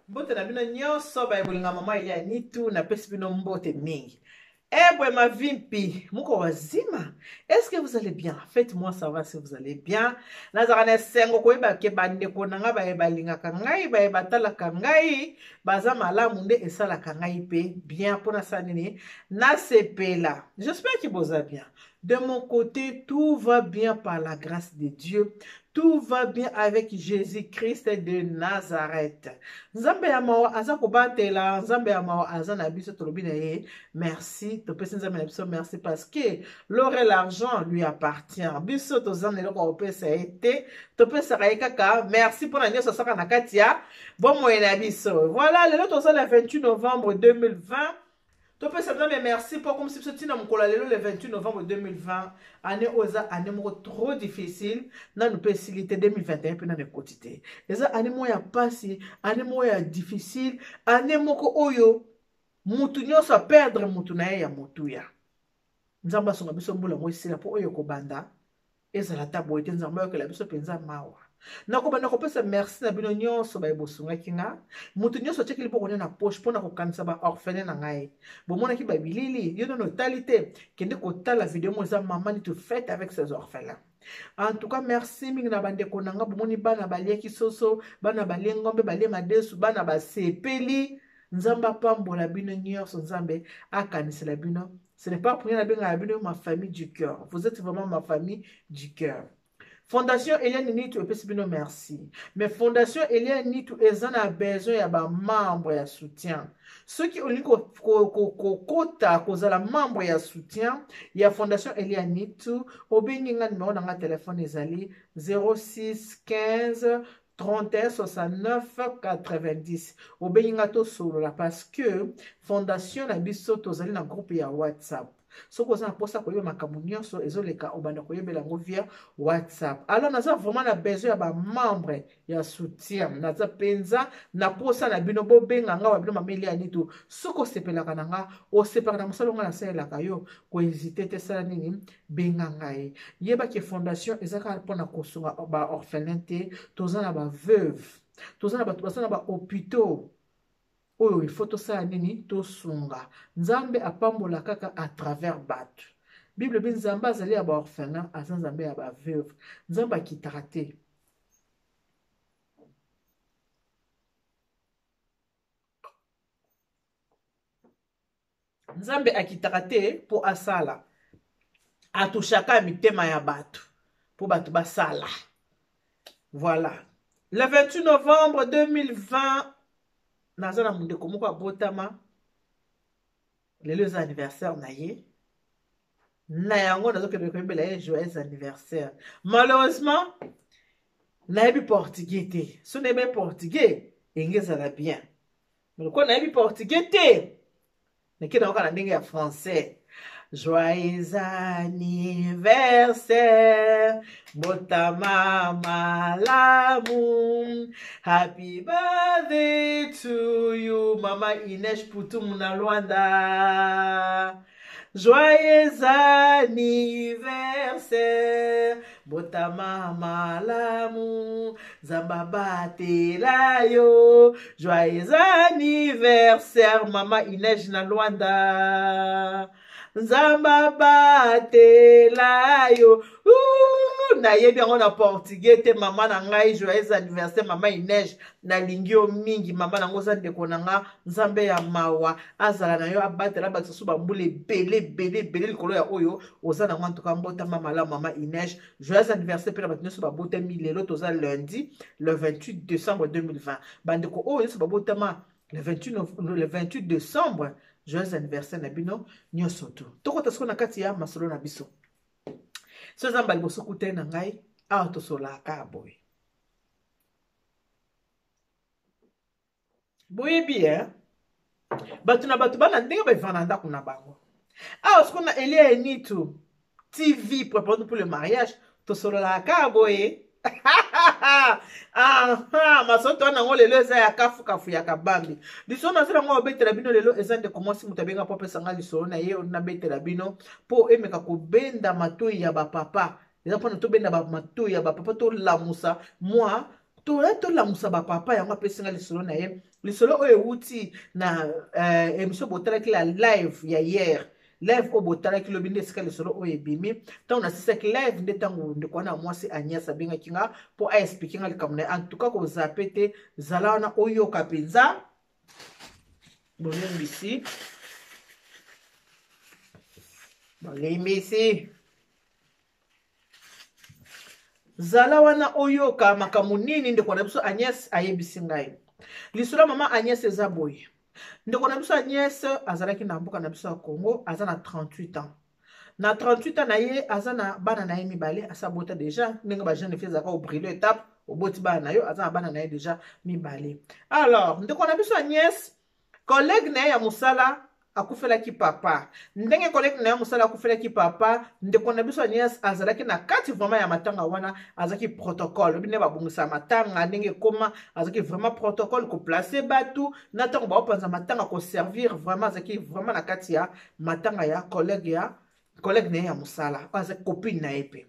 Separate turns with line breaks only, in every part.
Mbote na bino nyonso bayekolinga mama Elia Nitu na pesi bino mbote mingi. Eh bwe ma vimpi, muko wazima? Est-ce que vous allez bien? Faites-moi savoir si vous allez bien. Nazarane sengo koyeba ke bandeko nanga bayebalinga kangai bayebala kangai baza malamu nde esala kangai pe bien pona sanini na sepela. J'espère que vous allez bien. De mon côté, tout va bien par la grâce de Dieu. Tout va bien avec Jésus-Christ de Nazareth. Nzambe ya mawa aza kobatela, nzambe ya mawa aza na biso tolobi na ye. Merci, topesi nzambe na biso merci parce que l'or et l'argent lui appartient. Biso tozana eloko opesa ete, topesa kaka merci pour la nyonso saka na kati ya bomoi na biso. Voilà, lelo tozala le 28 novembre 2020. Topesa nzambe merci pour comme si ce tina mkola lelo le 28 novembre 2020, année oza année moko trop difficile na nous facilité 2021 pe na ne quotité. Eza année mo ya pasi, année mo ya difficile, année moko oyo mutu nyonso a perdre mutu na ye ya mutu ya. Nzamba songa biso mbula mo esila po oyo ko banda ezala tabo ete nzamba yo ke la biso penza mawa. Nakobanda kopesa merci na bino nyonso bayebosungaki nga mutu nyonso tiaki lipo kone na poche mpona kokanisa ba orphelin na ngai bomonaki babilili yo nono otali te kende kotala video mo eza mama Nitu fête avec ses orphelins. En tout cas merci mingi na bandeko na nga bomoni bana baliaki soso bana balie ngombe balie madesu bana basepeli nzamba pambola bino nyonso nzambe akanisela bino. Ce n'est pas pour rien na bino ma famille du cœur. Vous êtes vraiment ma famille du cœur. Fondation Elia Nitu epesi bino merci. Mais Fondation Elia Nitu ezan a besoin ya ba membre ya soutien. Ceux qui ont kota kozala membre ya soutien ya Fondation Elia Nitu obengi nga numéro na nga téléphone ezali 06 15 31 69 90. Obengi nga to solola parce que Fondation na biso tozali na groupe ya WhatsApp. Soko za posa koyeba makambo nyonso ezoleka obanda koyebela ngo via WhatsApp. Alors naza vraiment na besoin ya ba membre ya soutien. Naza penza na posa na bino bobenga nga wa bino mama Elia Nitu. Soko sepelaka na nga o sepelaka na mosala nga na salelaka yo ko hésiter te sala nini benga ngai. Yeba ke fondation ezaka pona kosunga ba orphelin te, toza na ba veuve. Toza na bato basana ba hôpitaux. Oyo il faut tosala nini tosunga. Nzambe apambola kaka à travers batu. Bible bi nzambe azali ya ba orphelin, aza nzambe ya ba veuve. Nzambe akitaka te. Nzambe akitaka te po asala. Atushaka mitema ya batu. Po batu basala. Voilà. Le 28 novembre 2020, nazana mundeko moko abotama lelo eza anniversaire na ye na yango nazokende koyembela ye joyeux anniversaire. Malheureusement nayebi portugais te. So nayebi portugais engezala bien, mais loko nayebi portugais te nekenda koka na ndenge ya français. Joyeux anniversaire, botama malamu. Happy birthday to you, Mama Ines Poutou na Luanda. Joyeux anniversaire, botama malamu. Zamba batela yo. Joyeux anniversaire, Mama Ines na Luanda. Nzamba batela yo. Na yebi yango na portugais te mama na ngai joyeux anniversaire mama Ines na lingi yo mingi mama nango za ndeko na nga nzambe ya mawa azala na yo abatela bato so bambule bele likolo ya oyo oza na ngwa ntoka mbota mama la mama Ines joyeux anniversaire pe na bato nyonso babota mi lelo toza lundi le 28 décembre 2020 bandeko oyo nyonso babotama le 28 décembre. Joyeux anniversaire na bino nyonso tu. Tokota siko na kati ya masolo na biso. So zamba liboso kute na ngai awa tosola ka boy. Boye bien. Batu na batu bana ndenge ba vivana ndako na bango. Awa siko na Elia Nitu TV préparé pour le mariage tosola ka boy. Masoto na ngo lelo eza ya kafu ya kabambi. Liso na zela ngo betela bino lelo eza nde komosi mutabenga po pesa nga liso na ye na betela bino po emeka ko benda matoi ya ba papa. Eza pona to benda ba matoi ya ba papa to lamusa moi tolamusa bapapa yango apesinga lisolo na ye lisolo oyo ewuti na émission botalaki la live ya hier live oyo botalaki lobi nde esika lisolo oyo ebimi ntango nasisaki live nde ntango ndeko wana mwasi Agnès abengaki nga mpo aexplike nga likambo na ye en tout cas kozape te zala wana oyoka mpenza bolembisi zala wana oyoka makambo nini ndeko na biso Agnès ayebisi ngai lisolo mama Agnès eza boye ndeko na biso Agnès azalaki na mboka na biso ya Congo aza na 38 ans na 38 ans na ye aza na bana na ye mibale asabota deja ndenge ba jeune fille ezalaka obrilo étape oboti bana na yo aza na bana na ye deja mibale alors ndeko na biso Agnès collègue na ye ya mosala akufelaki papa ndenge collègue na ye mosala akufelaki papa ndeko na biso Agnès azalaki na kati vraiment ya matanga wana azalaki protocole bine babungisa matanga ndenge koma azalaki vraiment protocole ko placer batu na tango baopanza matanga ko servir vraiment azalaki vraiment na kati ya matanga ya collègue na ye ya mosala azalaki copine na ye pe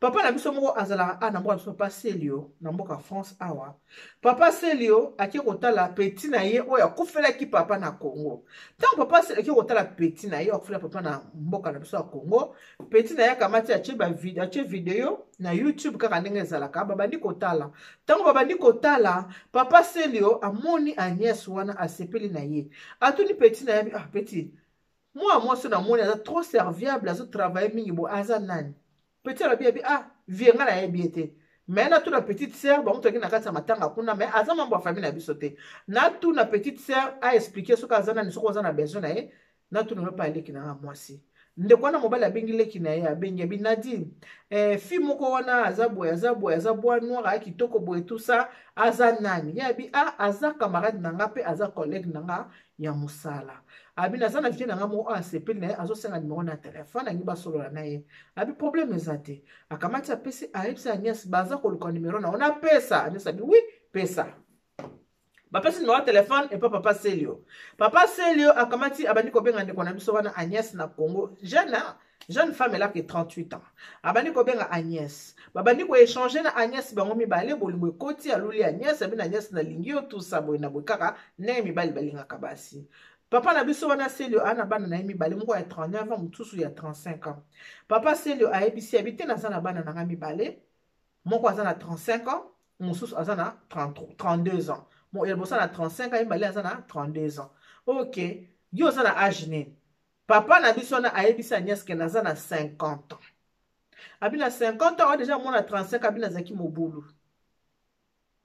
papa na biso moko azala na mboka biso papa Selio na mboka France awa papa Selio aki kotala petit na ye oyo akufelaki papa na Congo tango papa Selio aki kotala petit na ye akufela papa na mboka na biso ya Congo petit na ye akamati atie video na YouTube kaka ndenge ezalaka babandi kotala tango babandi kotala papa Selio amoni Agnès wana asepeli na ye atuni petit na ye petit moi so na moni aza trop serviable azo travailler mingi bo aza nani petit la bien vienga na yebiete mais na tout la petite sœur ba muto na kati matanga kuna mais aza mambo famille na bisote na tout na petite sœur a expliquer ce kazana ni soko zana besoin na ye na tout ne pas aller kina mwasi ndeko na mobali abengile kina ye abengi binadi fi moko wana azabwa noir a kitoko boye tout ça aza nani ya bi aza camarade nanga pe aza collègue nanga ya musala abi na sana vient nanga mo asepeli na azo senga numéro na téléphone ngi basolola na ye abi problème ezate akamati apesi aipsa Agnès baza ko luka numéro na ona pesa Agnès abi oui pesa bapesi numéro téléphone et papa Selio akamati abandi ko benga ndeko na biso wana Agnès na Congo jeune femme elle a que 38 ans abandi ko benga Agnès babandi ko échanger na Agnès bango mibale bolingo ekoti aluli Agnès abi na Agnès na lingio tout ça boy na bokaka ne mibali balinga kabasi papa na biso wana Selio ana bana na mibale moko ya 39 ans mutusu ya 35 ans papa Selio ayebisi habité na sana bana na mibale moko aza na 35 ans mususu aza na 32 ans mon elbosa na 35 ans mibale aza na 32 ans OK yo aza na âge ne papa na biso na ayebisi Agnès ke naza na 50 ans abi na 50 ans déjà mona 35 abi nazaki mobulu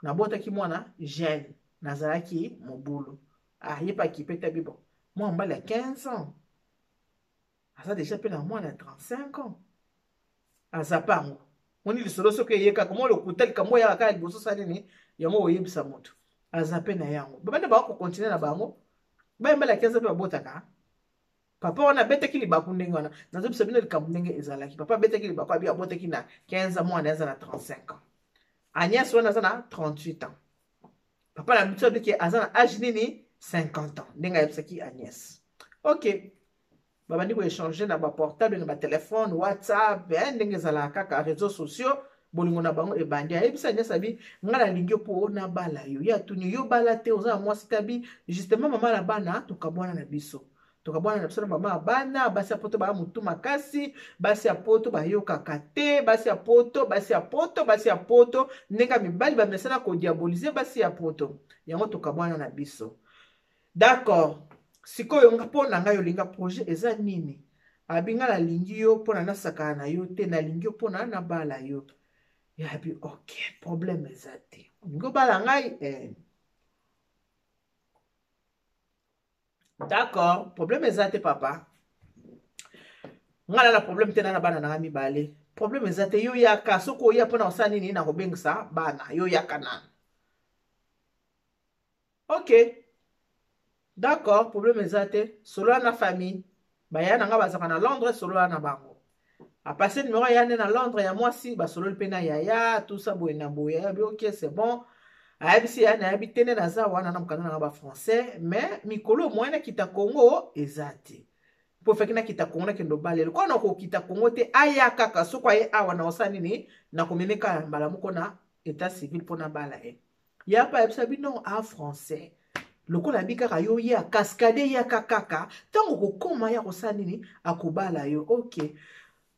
na botaki mwana jeune nazalaki mobulu ye pa ki peta bibo moi mbali à 15 ans aza déjà pe na mwana 35 ans aza pango moni lisolo soke yeka komo le kutali kamo ya ka liboso sali ni yango oyebisa moto aza pe na yango babanda ba ko continuer na bango ba mbali à 15 ans pe babotaka papa wana betaki libaku ndenge wana nazobisa bino likambo ndenge ezalaki papa betaki libaku abi abotaki na 15 ans mwana aza na 35 ans Agnès wana aza na 38 ans papa na biso biki aza na âge nini 50 ans ndenge ayebisaki Agnès OK babandi ko échanger na ba portable na ba téléphone WhatsApp ndenge ezalaka kaka réseaux sociaux bolingo na bango ebandi ayebisa Agnès abi ngala lingio po na bala yo ya tuni yo bala te oza mwasi tabi justement mama na bana tukabwana na biso na biso na mama bana basi ya poto ba mutu makasi basi ya poto ba yoka kate basi ya poto ndenge mibali ba mesana ko diaboliser basi ya poto yango tukabwana na biso d'accord sikoyo ngapo na ngayo linga projet eza nini abinga la lingi yo pona na saka na yo te na lingi yo pona na bala yo ya bi OK problème ezate ngo bala ngai d'accord problème ezate papa ngala na problème te na bana na mibale problème ezate yo yaka soko ya pona osani nini na kobengisa bana yo yaka na OK d'accord problème ezate solo na famille baya na nga bazaka na Londres solo na bango a passer numéro ya na Londres ya mwasi ba solo pe na yaya tout ça boye na boye ya bi OK c'est bon ayebisi ya na habitene na za wana na mkana na ba français mais mikolo moyena kita Congo ezate po feki na kita Congo na kendo balelo ko na ko kita Congo te aya kaka soko aye awa na osani ni na komeneka mbala muko na état civil pour na bala ya pa yebisa bino a français lokola bi kaka yo ya cascade ya kaka tango kokoma ya kosala nini akobala yo ok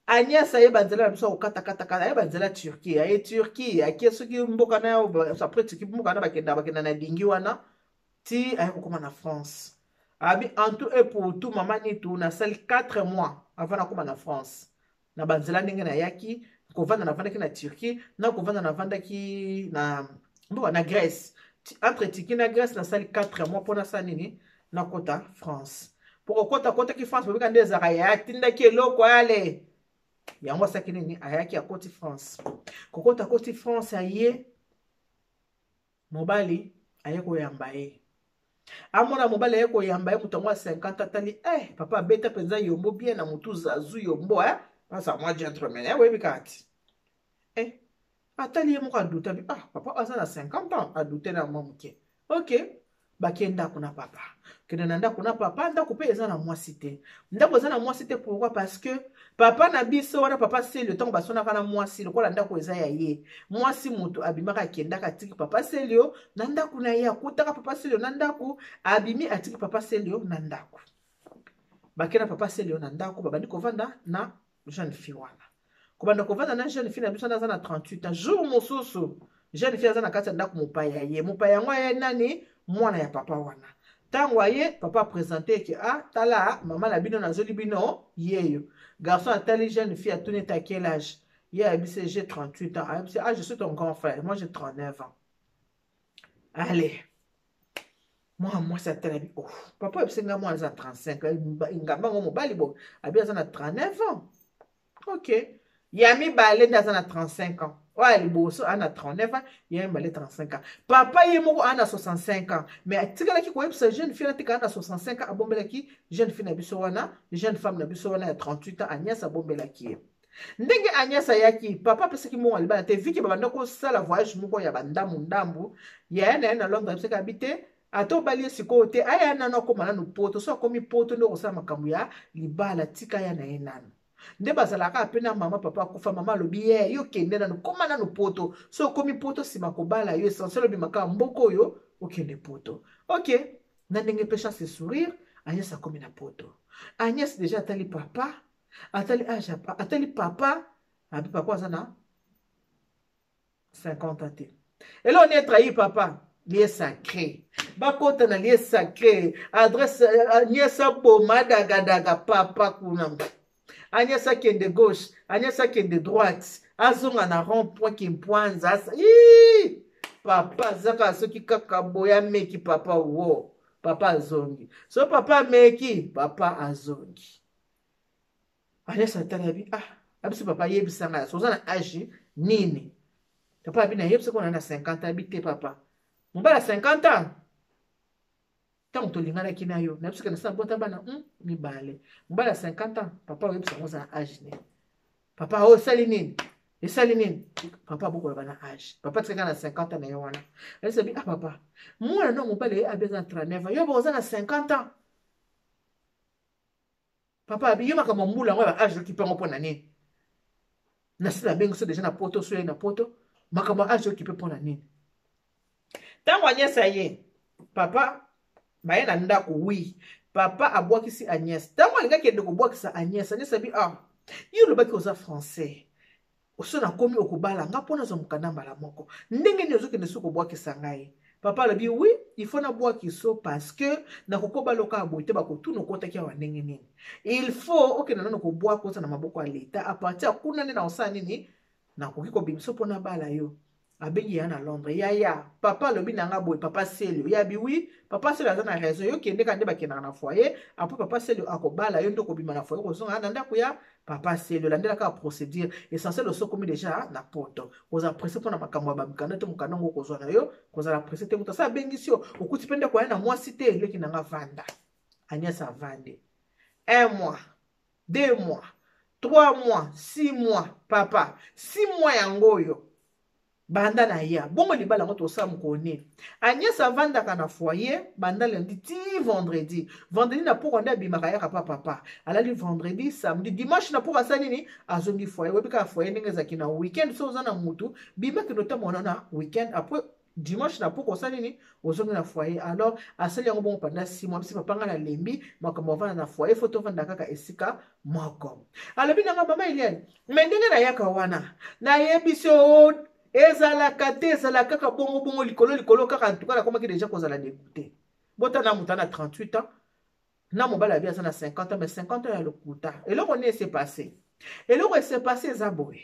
Agnès ayeba nzela biso okata ayeba nzela Turquie aye Turquie akie soki mboka na yo après Turquie mboka na bakenda na dingi wana ti aye kokoma na France abi en tout et pour tout mama nitu nasali 4 mois avant nakoma na France na banzela ndenge nayaki kovanda navandaki na Turquie na kovanda navandaki na mboka na Grèce entre Turquie na Grèce nasali 4 mois mpona sa nini nakota France po kokotaki France bobika nde ezaka ya atindaki eloko ale yango asaki nini ayaki akoti France koti France aye mobali aye koyamba ye amona mobali aye koyamba ye moto yango ya 50 atali papa abeta mpenza yombo bien na motu zazu yombo asa mwa gentleman oyebi kati atali ye moko adute abi papa aza na 50 ans adute na mwa moke ok bake ndako na papa kende na ndako na papa ndako mpe eza na mwasi te ndako eza na mwasi te pourquoi parce que papa na biso wana papa Selio ntango basonaka na mwasi lokola ndako eza ya ye mwasi moto abimaka akendaka atiki papa Selio na ndako na ye akutaka papa Selio na ndako abimi atiki papa Selio na ndako bake na papa Selio na ndako babandi kovanda na jeune fille wana kobanda kovanda na jeune fille na biso aza na 38 ans jour mosusu jeune fille aza na kati ya ndako mopaya ye mopaya yango aye nani mwana ya papa wana tango aye papa présente ke tala mama na bino nazoli bino yeyo garçon atali jeune fille atuni ta quel âge ye abise j'ai 38 ans abise je suis ton grand frère moi j'ai 39 ans allez moi ça tala papa abise nga mwana za 35 ngamba ngo mobali bo abi aza na 39 ans ok yami bale ndaza na 35 ans ouais liboso ana 39 ans yami bale 35 ans papa ye moko ana 65 ans mais atikalaki koyebisa jeune fille atika ana 65 ans abombelaki jeune fille na biso wana jeune femme na biso wana ya 38 ans Agnès abombelaki ye ndenge Agnès ayaki papa apesaki mongo libana te viki babanda kosala voyage moko ya bandambu yaya na ye na Londres apesaki habite ata obali ye sikoyo te aya nano akóma nano poto so akomi poto nde kosala makambo ya libala tika ya na ye nano nde bazalaka apena mama papa akufa mama alobi ye yo kende nano koma nano poto so okomi poto nsima kobala yo essentiel obimaka mboka oyo okende poto ok na ndenge mpe chance sourire Agnès akomi na poto Agnès déjà atali papa atali papa abi papa aza na 50 ans te elo oni etrahi papa lieu sacré bakota na lieu sacré adresse Agnès aboma dagadaga papa kuna Agnès akende gauche Agnès akende droite azonga na rond-point kimpwanza papa zaka soki kaka boya meki papa wo papa azongi so papa meki papa azongi Agnès atalabi abisi papa yebisanga soza na âge nini papa abi na yebisa kona na 50 habite papa mobala 50 ans tango tolinganaki na yo nayebisaka na sala bota bana mibale mobala 50 ans papa oyebisa ngo za na âge nini papa esali nini papa abokoloba na âge papa tikaka na 50 ans na ye wana alisabi papa mwana no mobali abi aza na 39 ans yo boza na 50 ans papa abi yo makambo mbula yango ya âge okipe yango mpona nini nasi nabengi so deja na poto so ye na poto makambo ya âge okipe mpona nini ntango Agnès aye papa baye na ndako wi papa abwakisi Agnès ntango alingaki ende kobwakisa Agnès abi yo olobaki oza français so nakomi okobala nga mpona azwa mokanda mbala moko ndenge nini ozokende so kobwakisa ngai papa alobi oui il faut nabwakiso parce que nakokoba loka boye te bakotuna okotaki awa ndenge nini il faut okende nano kobwaka oza na maboko ya leta apartir ya kuna nde na osala nini nakoki kobimiso mpona bala yo abengi ya na Londres yaya papa alobi na nga boye papa Selio yabi oui papa Selio aza na raison yo kende ka nde bakendaka na foyer apres papa Selio akobala yo nde okobima na foyer kozonga na ndako ya papa Selio landelaka procédure essentiel osokomi déjà na poto kozala presse mpona makambo ya bamikanda te mokanda ngo kozwa na yo kozala presse te moto asa abengisi yo okuti mpe ndeko ya na mwasi te eleki na nga vanda Agnès avande 1 mois 2 mois 3 mois 6 mois papa 6 mois yango oyo banda na ya bongo libala ngo to sam kone Agnès avandaka na foyer banda lundi ti vendredi na poko nda bimaka ya papa alali vendredi samedi dimanche na poko asali ni azongi foyer webika foyer ndenge zaki na weekend so zana mutu bimaki nota mona na weekend après dimanche na poko asali ni ozongi na foyer alors asali yango bongo pendant 6 mois bisi papa nga na lembi makambo vana na foyer photo vanda kaka esika moko alobi nanga mama Eliane mendenge na yaka wana na yebiso ezalaka te ezalaka kaka bongo likolo kaka en tout cas nakomaki déjà kozala dégoûté bota na mutu na 38 ans na mobala abi aza na 50 ans mais 50 ans ya lokuta eloko nini s'est passé eza boye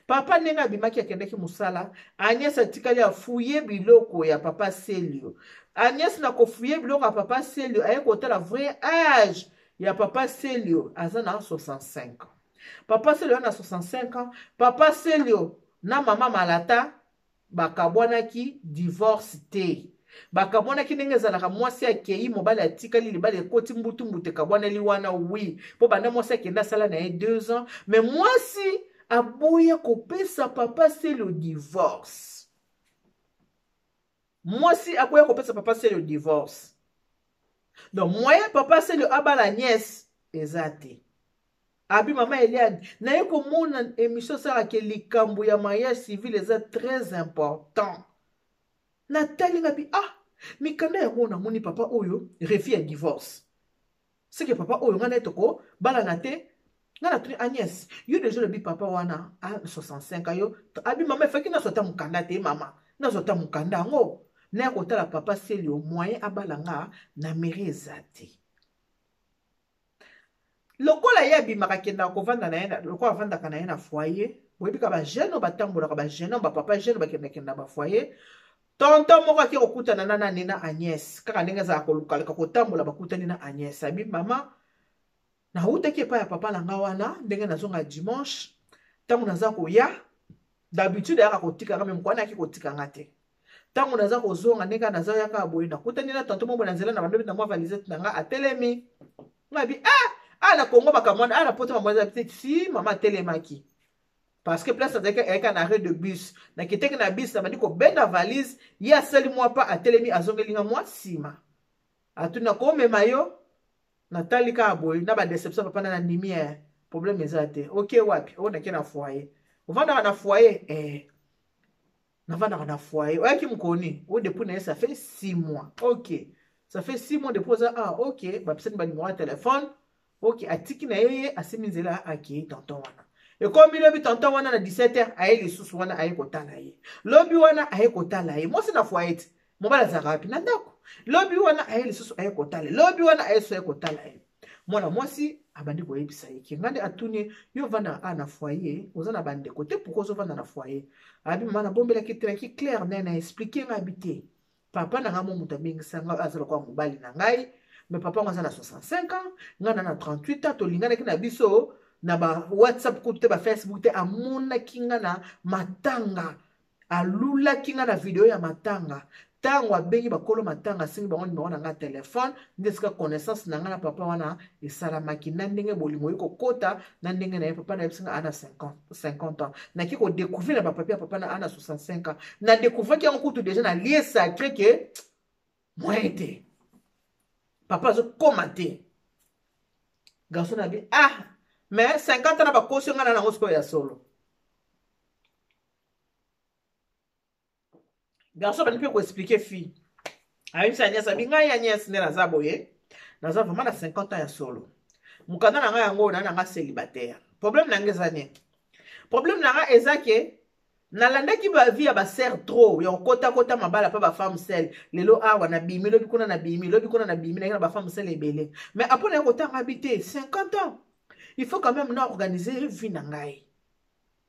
papa ndenge abimaki akendaki mosala Agnès atikali afuye biloko ya papa Selio Agnès na kofuye biloko ya papa Selio aye kotala vrai âge ya papa Selio aza na 65 ans papa Selio na 65 ans papa Selio na mama Malata bakabwanaki divorce te bakabwanaki ndenge ezalaka mwasi akei mobali atikali libala ekoti mbutu ekabwaneli wana wi mpo banda mwasi akenda asala na ye 2 ans mais mwasi aboya kopesa papa Selio divorce mwasi aboya kopesa papa Selio divorce donc moyen papa Selio abala Agnès eza te abi mama Eliane na ye komona émission salaka likambo ya mariage civil eza très important natali ngabi mikanda yango namoni papa oyo refi ya divorce seke papa oyo ngana etoko bala na te ngana tuni Agnès yo déjà lobi papa wana a 65 yo abi mama efaki nazota mukanda te mama nazota mukanda yango na ya kotala papa Selio moyen abala nga na mairie eza te lokola ye abimaka kenda kovanda na ye lokola avandaka na ye na foyer boyebika bagene batambolaka bagene bapapa gene bakendakenda bafoyer tonton moko ake kokutana na nani na Agnès kaka ndenge ezalaka kolukaleka kotambola bakutani na Agnès abi mama nautaki epai ya papa na nga wana ndenge nazonga dimanche ntango naza koya d'habitude ayaka kotikanga me mokwana yaki kotikanga te ntango naza kozonga ndenge naza yaka boye nakutani na tonton moko na nzela na bandobi na mwa valisete na nga atelemi ngabi na Congo bakamwana na poto mamoise peut-être si mama telemaki parce que place avec un arrêt de bus na kiteke na bus na bandi ko benda valise ya seli moi pas atelemi azongelinga moi sima atuna ko mema yo natali ka boy na ba déception papa na ndimi problème ezate OK wapi on a na foyer ovanda na foyer navanda na foyer oyaki mkoni o depuis na ça fait 6 mois OK ça fait 6 mois depuis ça OK ba pseni ba numéro de téléphone OK atiki na yeye aseminzela aki tonton wana et comme lobi tonton wana na 17h aye lisusu wana aye kotala ye lobi wana aye kotala ye moi c'est na foyer mobala zarapi na ndako lobi wana aye lisusu aye kotala lobi wana aye so aye kotala ye mwana mwasi abandi koyebisa ye kingande atuni yo vana na foyer ozana bande côté pourquoi zo vana na foyer abi mama na bombela ki clair na expliquer ngabité papa na ngamo mutabingisa nga azala kwa mobali na ngai mais papa nga na 65 ans ngana na 38 ans to lingana ki na biso na ba WhatsApp ko te ba Facebook te amona kinga na matanga alula kinga na video ya matanga tango abengi bakolo matanga singi bango numéro na nga téléphone ndeska connaissance na nga na papa wana esalamaki na ndenge bolingo yiko kota na ndenge na ye papa na yebisinga ana 50 ans na ki ko découvrir na papa ya papa na ana 65 ans na découvrir ki yango kutu déjà na lié sacré que moi été papa zo komate garçon na bi mais 50 ans na ba kosi nga na ngosko ya solo garçon bani pe ko expliquer fille ayi sa Agnès abi nga ya Agnès ne naza boye naza vraiment na 50 ans ya solo mukanda na nga yango na nga célibataire problème na ngeza ne problème na nga ezake nalandaki ba vie ya ba ser trop ya kota mabala pa ba femme seule lelo awa na bimi lobi kuna na bimi lobi kuna na bimi na ba femme seule ebele mais après na kota habiter 50 ans il faut quand même na organiser vie na ngai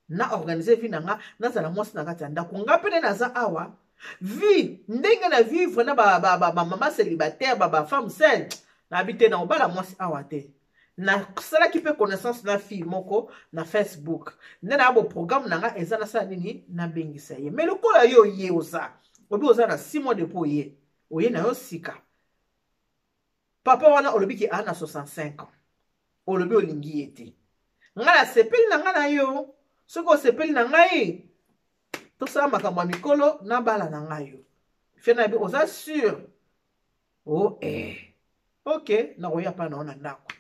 na organiser vie na nga na za na mwasi na kati ndako ngapene na za awa vie ndenge na vivre na ba mama célibataire ba femme seule na habiter na obala mwasi awa te na sala ki pe connaissance na fille moko na Facebook nena abo programme na nga eza na sa nini na bengisa ye mais lokola yo ye oza obi oza na 6 mois depuis ye oye na yo sika papa wana olobi ki ana 65 ans olobi olingi ete nga na sepeli na nga na yo soko sepeli na ngai tosala makambo ya mikolo na bala na ngai yo fie na bi oza sûr o ok nakoya mpa nao na ndako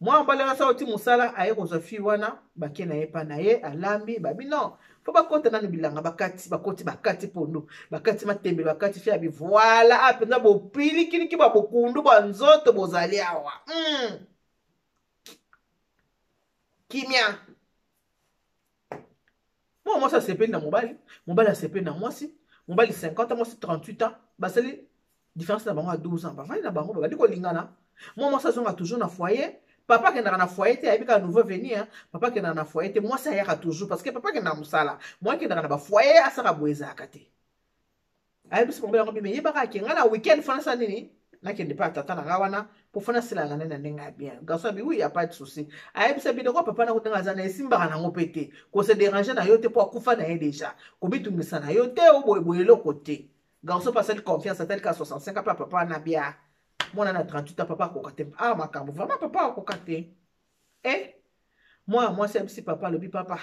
mwa mobali wana sala oti mosala aye kozwa fi wana bake na ye mpa na ye alambi babi non fo bakota nanu bilanga bakati pondu bakati matembele bakati fi ya bivoila apenza bopilikiliki bwa bokundu bwa nzoto bozali awa kimia mwasi asepeli na mobali asepeli na mwasi mobali 50 mwasi 38 ans basali différence na bango ya 12 ans bavandi na bango babandi kolingana mwasi azonga toujours na foyer papa akendaka na foyer te ayebi kaka nouveau venir papa akendaka na foyer te mwasi ayaka toujours parce que papa akendaka mosala mwa akendaka na bafoyer asaka boye ezalaka te ayebisi mobali yango bime yebaka akenga na weekend fana sa nini nakende mpe atata na nga wana mpo fana silanga nde na ndenge ya bien garçon abi oui ya pas de souci ayebisa bidoko papa na kotenga aza na esimbaka nango mpe te kose dérange na yo te mpo akufa na ye deja kobitungisa na yo te oboyeboye eloko te garçon mpe asali confiance atali ka 65 mpe papa wana bia mwana na 38 papa akoka te makambo vraiment papa akoka te mwasi ayebisi papa alobi papa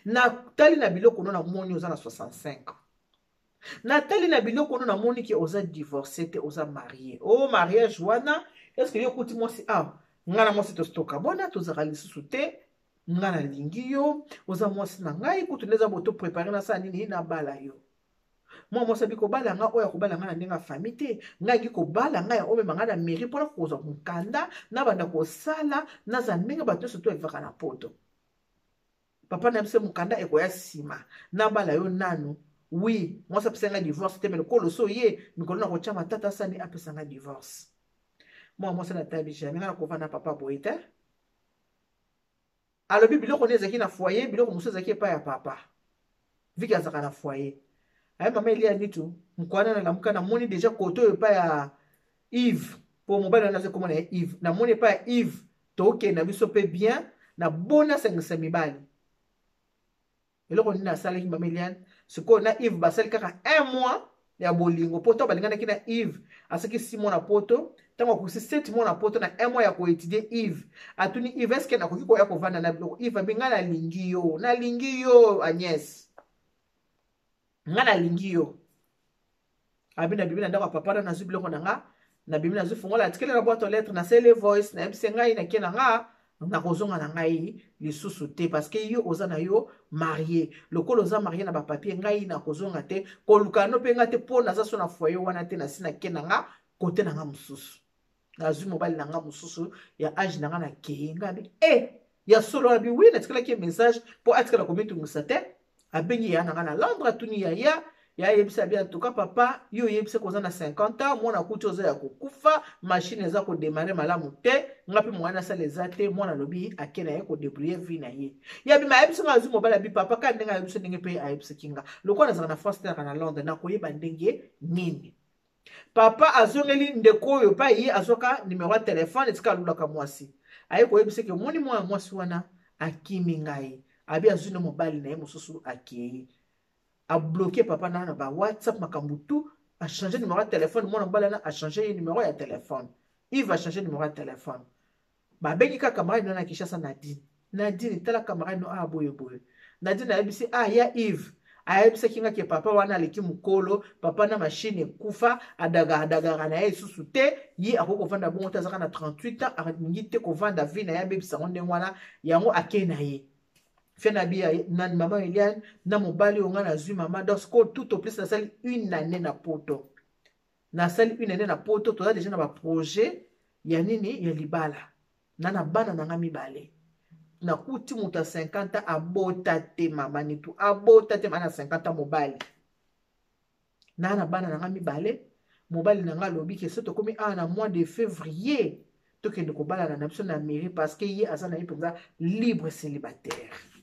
natali na biloko no namoni oza na 65 natali na biloko no namoni ke oza divorcé te oza marié mariage wana est-ce que yo kuti mwasi nga na mwasi tostoka bona tozaka lisusu te nga nalingi yo oza mwasi na ngai kutu ndeza boto préparé na sala nini na bala yo mwasi abi kobala nga oyo akobala nga na ndenge ya famille te ngai kobala nga ya omema nga na mairie mpona kozwa mokanda na banda kosala naza ndenge bato nyonso to evaka na poto papa na biso mokanda ekoya nsima na bala yo nanu oui mwasi apesa nga divorce te me lokolo so ye mikolo na kotya matata asani apesa nga divorce mwasi natali jamais nga na kovanda papa boye te alobi biloko nde ezalaki na foyer biloko mosusu ezalaki epai ya papa viki azalaka na foyer aye mama elia nitu mokwana na lamuka namoni deja koto oyo epai ya Yves mpo mobali wana aza komona ya Yves namoni epai ya Yves tokende na biso mpe bien na bona sangisa mibali eloko nini asalaki mama eliane sikoyo na Yves basali kaka 1 mois ya bolingo mpo to balinganaki na Yves asaki 6 mois na poto ntango akosi 7 mois na poto na 1 mois ya koétudie Yves atuni Yves eske nakoki koya kovanda na biloko Yves abi nga nalingi yo Agnès nga nalingi yo abi na bibi na ndako ya papa na nazwi biloko na nga na bibi nazwi fungola atikele na boîte aux lettres na sele voice na yebise ngai nakie na nga nakozonga na ngai lisusu te parce que yo oza na yo marié lokolo oza marié na bapapier ngai nakozonga te koluka no mpe nga te mpo naza so na foyer wana te nasi nake na nga kote na nga mosusu nazwi mobali na nga mosusu ya age na nga na keye ngabi ya solo abi wi natikalaki message mpo atikala komitungisa te abengi ya na nga na Londres atuni ya yebisa bien en tout cas papa yo yebisa koza na 50 ans mwana kuti oza ya kokufa machine eza kodemare malamu te nga mpe mwana asala eza te mwana lobi ake na ye kodebrouye vie na ye yabima ayebisa nga azwi mobali abi papa ka ndenge ayebisa ndenge mpe ayebisaki nga lokola nazalaka na France te naka na Londres nakoyeba ndenge nini papa azongeli ndeko oyo pa ye azwaka numero ya telefone etika alulaka mwasi aye koyebisaki omoni mwana mwasi wana akimi ngai abi azwi na mobali na ye mosusu akei abloqué papa na ba WhatsApp makambo tout a changé numéro de téléphone mwana mobali na a changé numéro ya téléphone il va changer numéro de téléphone ba bengi ka camarade na Kinshasa Nadine tala camarade no boye Nadine ayebisi ya Yves ayebisa kinga ke papa wana aleki mukolo papa na machine kufa adaga na ye susu te yi akoko vanda bongo tazaka na 38 ans alingi te ko vanda vie na ya bebisa ngonde wana yango akei na ye fena bia na mama Eliane na mobali onga na zui mama donc tout au plus na sali une année na poto toza déjà na ba projet ya nini ya libala na bana na nga mibale na kuti muta 50 ans abota te mama nitu abota te mana 50 ans mobali na bana na nga mibale mobali na nga lobi ke soto komi na mois de février tokende kobala na biso na mairie parce que ye aza na ye penza libre célibataire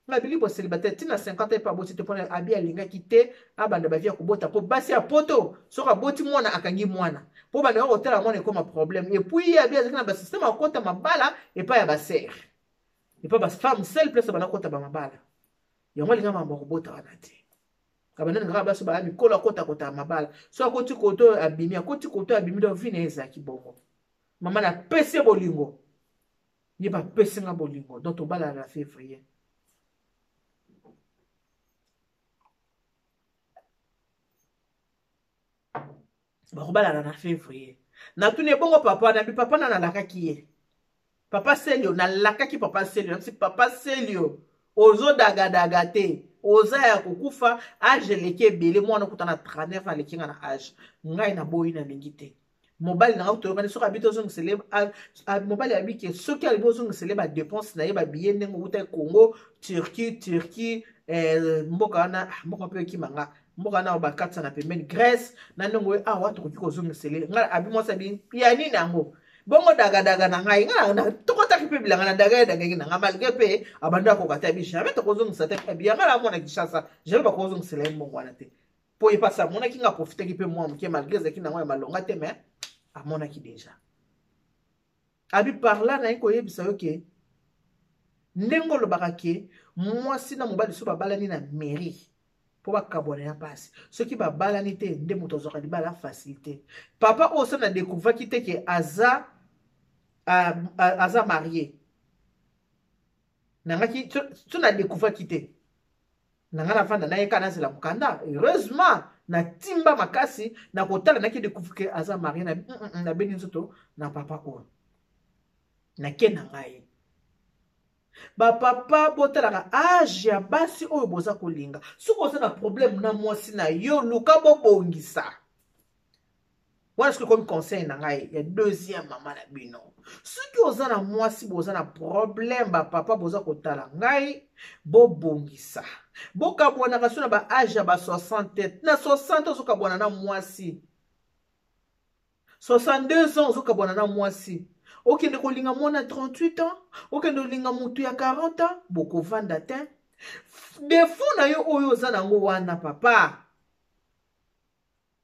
nga bilibo célibataire tina 50 ans pa boti te pona abi alingaki te abanda bavia kobota po basi ya poto soka boti mwana akangi mwana po banda ko tala mwana ekoma problème et puis abi azaki na ba système akota mabala et pas ya ba sœur et pas ba femme seule place bana kota ba mabala yango linga mambo kobota wana te kabana nga baso ba mi kola kota mabala so akoti koto abimi do vine ezaki bongo mama na pese bolingo ye ba pese nga bolingo donc to bala na février bakobala na février na tune bongo papa na bi papa na nalakaki ye papa Selio nalakaki papa Selio si papa Selio ozo daga te oza ya kokufa age leke ebele mwana okuta na 39 alekinga na age ngai na boyi na mingi te mobali na toyokani soki abi tozongisele mobali abi ke soki alibi ozongisele badepense na ye babiye ndenge okuta Congo Turquie mboka wana mboka mpe ekimanga mboka wana bakatisa na pembeni Grèce na ndenge oyo awa tokoki kozongisele ngai abi mwasi abi ya nini yango bongo daga na ngai nga tokotaki mpe bilanga na daga na nga malgré mpe abando akokata bi jamais tokozongisa te mpe yanga na mona Kinshasa jamais bakozongisela ye mbongo wana te po epasi amonaki nga profitaki mpe mwa moke malgré ezalaki nango ya malonga te mais amonaki deja abi parla na ye koyebisa yo ke ndenge olobaka ke mwasi na mobali so babalani na mairie po bakabwana ya mpasi soki babalani te nde moto azwaka libala facilité papa oyo so na découvraki te ke aza marié nangaki so na découvraki te nanga na vanda na ye kana zela mukanda heureusement na timba makasi na kotala naki découvre ke aza marié na beni nzoto na papa oyo na ke na ngai bapapa botalaka age ya basi oyo boza kolinga soki oza na problème na mwasi na yo luka bobongisa wana soki komi conseil na ngai ya deuxième mama na bino soki oza na mwasi boza na problème bapapa boza kotala ngai bobongisa bokabwanaka so na ba age ya ba 60 na 60 ozokabwana na mwasi 62 ans ozokabwana na mwasi okende kolinga mwana 38 ans okende kolinga mutu ya 40 ans bokovanda te defo na yo oyo oza nango wana papa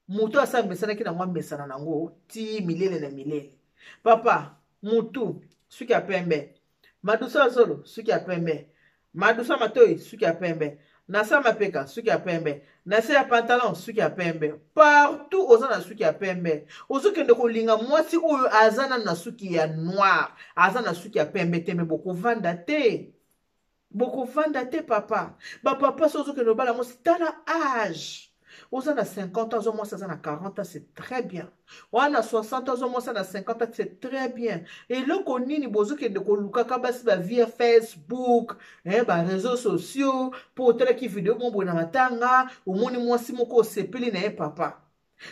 mutu asa mesanaki nango amesana nango ti milele na milele papa mutu suki ya pembe madusa zolo suki ya pembe madusa matoi suki ya pembe nasa mapeka suki ya pembe nasa ya pantalon suki ya pembe partout oza na suki ya pembe ozokende kolinga mwasi oyo aza na suki ya noir aza na suki ya pembe te me bokovanda te papa bapapa so ozokende obala mwasi tala age oza na 50 ans mwasi aza na 40 ans c'est très bien wana 60 ans mwasi na 50 ans c'est très bien eloko nini bozokende kolukaka basi ba via Facebook ba réseaux sociaux po otalaki video bombo na matanga omoni mwasi moko osepeli na ye papa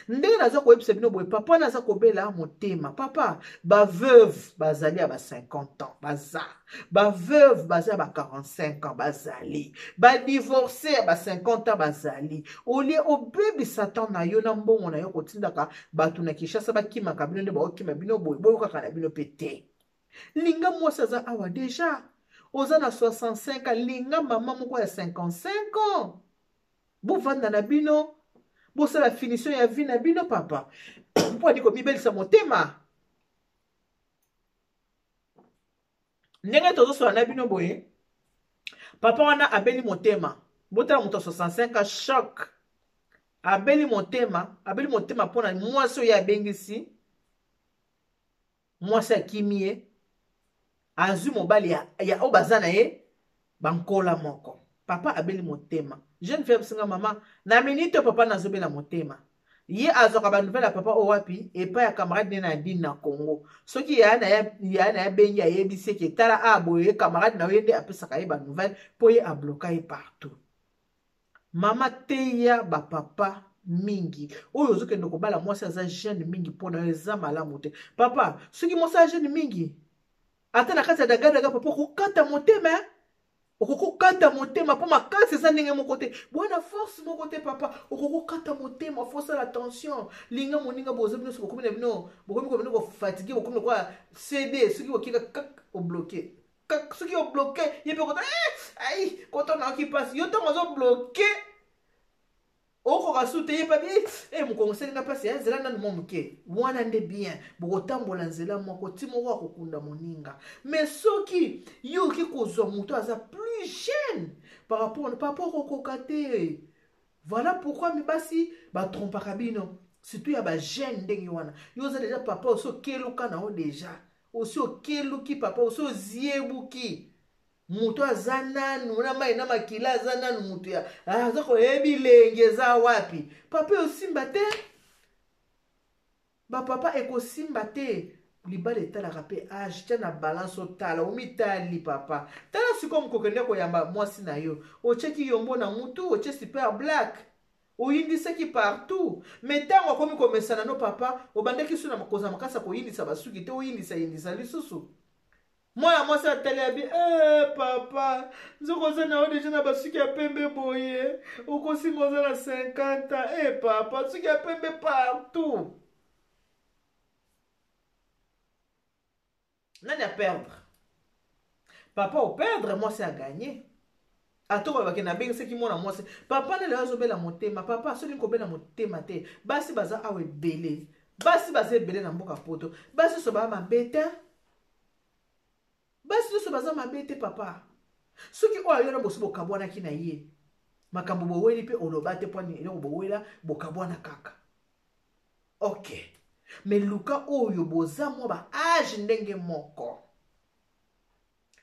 ndenge naza koyebisa bino boye papa naza kobela motema papa baveuve bazali ya ba 50 ans baza baveuve bazali ya ba 45 ans bazali badivorce ya ba 50 ans bazali olie obebisa temps na yo na mbongo na yo kotindaka bato na Kinshasa bakimaka bino nde baokima bino boye boyokaka na bino pe te linga mwasi aza awa deja oza na 65 ans linga mama moko ya 55 ans bovanda na bino bosala finition ya vie na bino papa mpo adi komibelisa motema ndenge tozosola na bino boye papa wana abeli motema botala moto 65 ans choc abeli motema mpona mwasi oyo abengisi mwasi akimi ye azwi mobali ya oyo baza na ye bankola moko papa abeli motema jeune fille bisinga mama na minute papa nazobela motema ye azwaka banouvelle ya papa owapi epai ya camarade ne na dine na Congo soki ya na ya bengi ayebisi eke tala aboye camarade na ye nde apesaka ye banouvelle mpo ye abloka ye partout mama teya bapapa mingi oyo ozokende kobala mwasi aza jeune mingi mpona yo eza malamu te papa soki mwasi aza jeune mingi ata na kati ya dagadaga papa okokata motema okokokata motema mpo makasi eza ndenge moko te bwana force moko te papa okokokata motema fosala attention linga moninga boza bino sokokomi na bino bokomi ko bino kofatigue bokomi kwa cd soki okika kak obloke kak soki obloke ye pe kota ai kota na ki passe yo to mozo bloqué okoka sute ye papi mokongo selinga pasi ya nzela nanu mo moke wana nde bien bokotambola nzela moko ti moko akokunda moninga mais soki yo oki kozwa moto aza plus jeune par rapport na papa okokoka te voilà pourquoi mibasi batrompaka bino surtout ya bajeune ndenge wana yo oza deja papa osi okeluka na yo deja osi okeluki papa osi oziebuki mutu aza nanu na mai na makila aza nanu mutu ya aza koyebi lenge eza wapi papa osimba te Ba papa ekosimba te. Libala etalaka mpe age tia na balance otala omitali papa tala sikoyo mokokende koyamba mwasi na yo otyeki yombo na mutu otye super black oyindisaki partout me ntango akomi komesana no papa obandaki so na koza makasi koyindisa basuki te oyindisa lisusu mwana mwasi atali abi papa nzoko oza na yo deja na basuki ya pembe boye okosinga oza na 50 papa suki ya pembe partout. Nani à perdre? Papa au perdre, moi c'est à gagner. A tout va na beng ce qui mona moi c'est papa ne le azobe la motema papa soli ko be na motema te basi baza awe belé basi baza belé na mboka poto basi so ba mabete basi so baza mabete papa soki o ayo na bosi bokabwana ki na ye makambo boweli pe oloba te poni eloko bowela bokabwana kaka. OK. Mais luka oyo boza mwa ba age ndenge moko.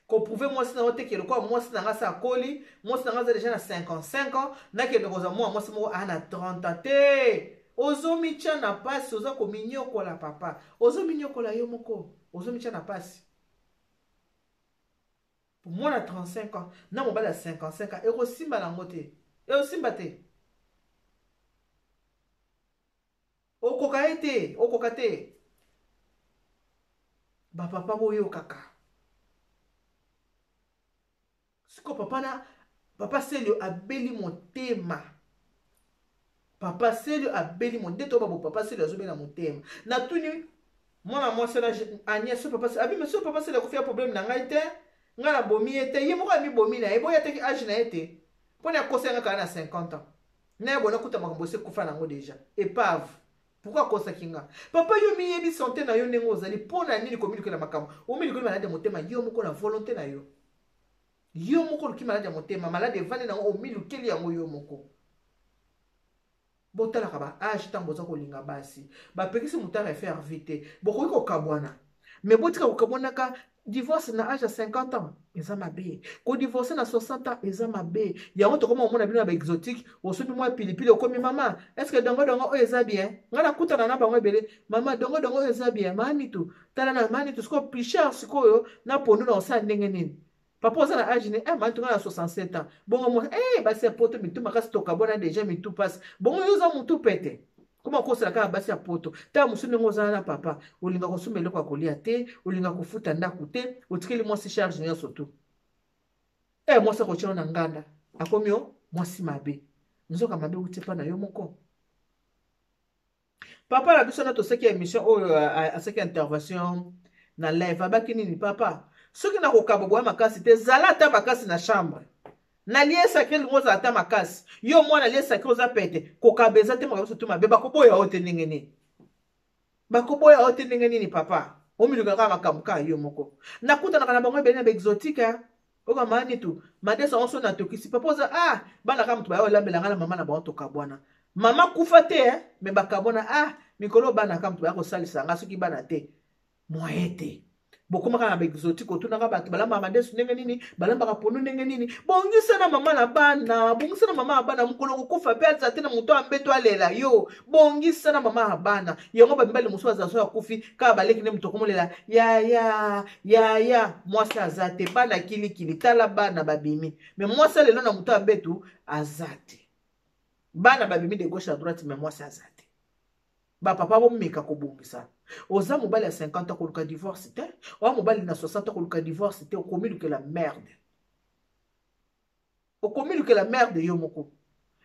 Ko prouver moi sina wote ke lokwa moi sina ngasa akoli, moi sina ngasa déjà na 55 ans, na ke ndokoza moi sina ana 30 ans te. Ozo micha na pasi, oza ko minyoko la papa. Ozo minyoko la yo moko, ozo micha na pasi. Pour moi na 35 ans, na mo bala 55 ans, eko simba na ngote. E simba te. Okoka te. Ba papa boyo kaka. Siko papa Selio abeli motema. Papa Selio abeli motema to papa Selio azobela motema. Na tuni mwana mwasi na Agnès so papa abi monsieur papa Selio ko faire problème na ngai te. Nga na bomi ete ye moko ami bomi na ebo yate ki age na ete. Pona kosenga kana na 50 ans. Na bona kuta makambo se kufa nango déjà. Épave. Pourquoi kosa kinga? Papa yo miyebi santé na yo nengo ozali pona nini komiliko na makambo. Omiliko malade motema yo moko na volonté na yo. Yo moko luki malade motema malade vane na omilukeli yango yo moko. Botala ka ba age tango za kolinga basi. Ba pekisi mutara faire vite. Boko ko kabwana. Mais botika ko kabwana ka divorce na âge à 50 ans, eza mabe. Ko divorce na 60 ans, eza mabe. Yango to koma mona bino ba exotique, osobi moi pilipili okomi maman. Est-ce que dongo o eza bien? Ngana kutana na bango ebele. Maman dongo o eza bien. Mani tu. Tala na mani tu sko plus cher sikoyo na pondu na osa ndenge nini. Papa oza na âge ni mani tu na 67 ans. Bongo mo ba se poto mitu makasi to kabona déjà mitu passe. Bongo yoza mutu pete. Comment on la kaka basi ya poto ta musuni ngoza na papa olinga kosumba eloko akolia te olinga kofuta ndako te otikeli mwasi charge nyonso tu mwasi akotia na nganda akomi yo mwasi mabe nzoka mabe uti pa na yo moko papa la biso na toseki émission oyo aseki intervention na live abaki nini papa soki na kokabo bwa makasi te zala ta makasi na chambre na lié sacré ngoza ata makasi yo mwana lié sacré oza pete kokabeza te makaso tu mabe bakoboya ote ndenge nini bakoboya ote ndenge nini papa omiluka kaka makambo ka yo moko nakutana kana bango ebele na exotique oka mani tu madesa onso na tokisi papa oza bana kama mutu bayo lambela ngala mama na bango tokabwana mama kufa te me bakabwana mikolo bana kama mutu bayo kosalisa nga soki bana te moyete bokoma kaka exotique otunaka bato balamba madesu ndenge nini balamba kapono ndenge nini bongisa na mama na bana bongisa na mama na bana mukolo kokufa pe alisa te na mutu ambeto alela yo bongisa na mama na bana yango bamibali mosusu azaso akufi kaka baleki nde mutu okomolela ya mwasi aza te bana kilikili tala bana babimi me mwasi lelo na mutu ambetu aza te bana babimi de gauche à droite me mwasi aza te ba papa bomeka kobongisa oza mobali ya 50 ans koluka divorce te oza mobali na 60 ans koluka divorce te okomiluke la merde yo moko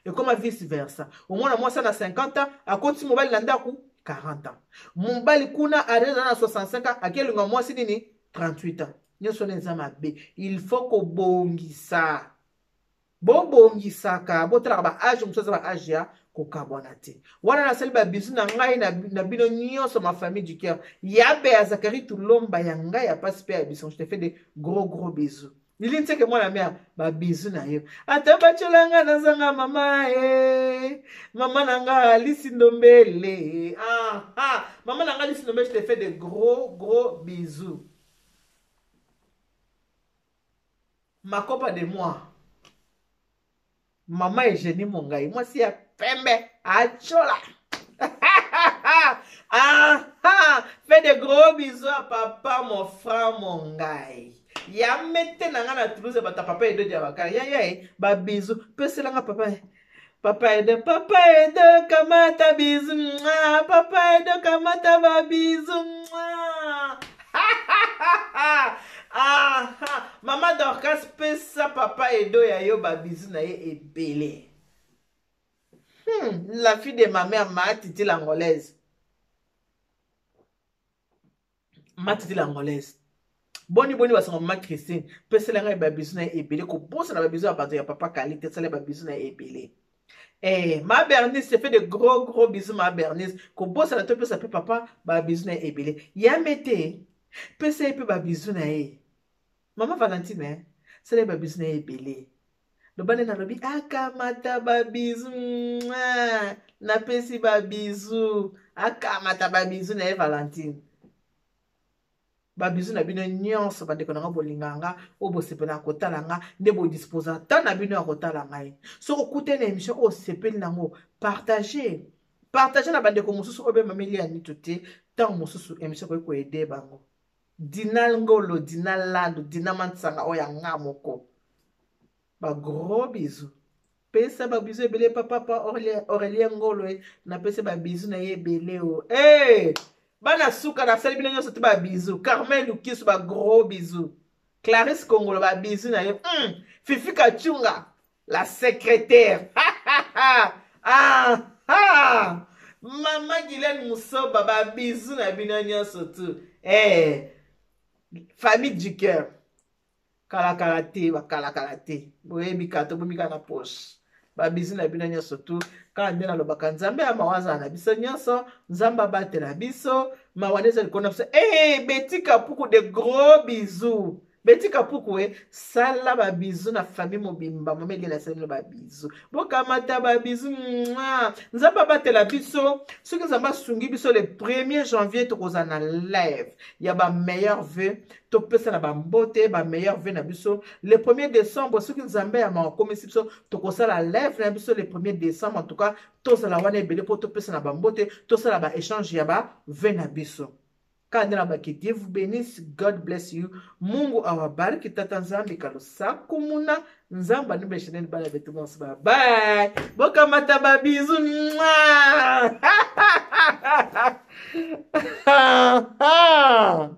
ekoma vice versa omwana mwasi na 50 ans akoti mobali na ndako 40 ans mobali kuna areza na 65 ans akelinga mwasi nini 38 ans nyonso neza mabe il faut kobongisa bobongisaka botalaka ba age mosusu aza ba age ya kokabwana te wana nasali babisu na ngai na bino nyonso ma famille du cœur yabe ya Zakari Tulomba ya ngai ya pasi pe ya biso je te fais de gros bisous nilini teke mwana mea babisu na yo ata bacholanga na zanga mama mama na nga Alice Ndombele mama na nga Alice Ndombele je te fais de gros bisous makopa de moi Mama Eugénie Mongai, moi si ya pembe, achola. Fais de gros bisous à papa, mon frère, mon gars. Ya mette nanga na Toulouse bata papa edo dia bakara. Ya ba bisous. Pese langa papa. Papa edo kamata bisous. Papa edo kamata ba bisous. Maman Dorcas pesa papa edo ya yo ba bisous na ye ebele. La fille de ma mère, ma titi l'angolaise. Ma titi l'angolaise. Boni basanga maman Christine. Pese langa ba bisous na ebele. Ko bosa na ba bisous abato ya papa Kali. Tese la ba bisous na ebele. Ma Bernice, se fait de gros bisous ma Bernice. Ko bosa na to pesa pe papa ba bisous na ebele. Ya mete. Pese pe ba bisous na e. Maman Valentine, se la ba bisous na ebele. Le bane na lobi akamata ba bisous. Na pesi ba bisous. Akamata ba bisous na Valentine. Ba bisous na bino nyonso ba ndeko na bolinganga obo sepela kotala nga nde bo disposa ta na bino ya kotala ngai. So okute na émission o sepeli nango partager. Partager na bandeko mosusu obe mameli ya nituté tant mosusu émission ko aider bango. Dina ngolo, dina lando, dina mansanga oya nga moko. Ba gros bisous. Pesa ba bisous ebele papa Aurélien Ngolo na pesa ba bisous na ye ebele o. Bana suka na sali bino nyonso te ba bisous. Carmel Lukisu ba gros bisous. Clarisse Kongolo ba bisous na ye. Fifi Kachunga la secrétaire. Maman Guylaine Moussoba ba bisous na bino nyonso tu. Famille du cœur. Kalakalate, bakalakalate. Boyebi kato bomika na poche. Ba bisous na bino nyonso tu. Quand ndena lobaka nzambe ya mawaza na biso nyonso, nzamba batela biso, mawaneza likona biso. Betty Kapuku de gros bisous. Betty Kapuku sala ba bisous na famille mobimba, momeli na sala ba bisous. Boka mata ba bisous. Nzamba batela biso, soki nzamba sungi biso le 1er janvier tokoza na live. Ya ba meilleur vœu, to pesa na ba mbote, ba meilleur vœu na biso. Le 1er décembre, soki nzamba ya ma komisi biso, tokoza la live na biso le 1er décembre en tout cas, tous la wane belé pour to pesa na ba mbote, tous la ba échange ya ba vœu na biso. Que Dieu vous bénisse. God bless you. Mungu awabariki tata nzambi kalosa kumuna. Nzamba nimbe sheneni bala betu monsi. Bye bye. Boka mata ba bisous. Mwah.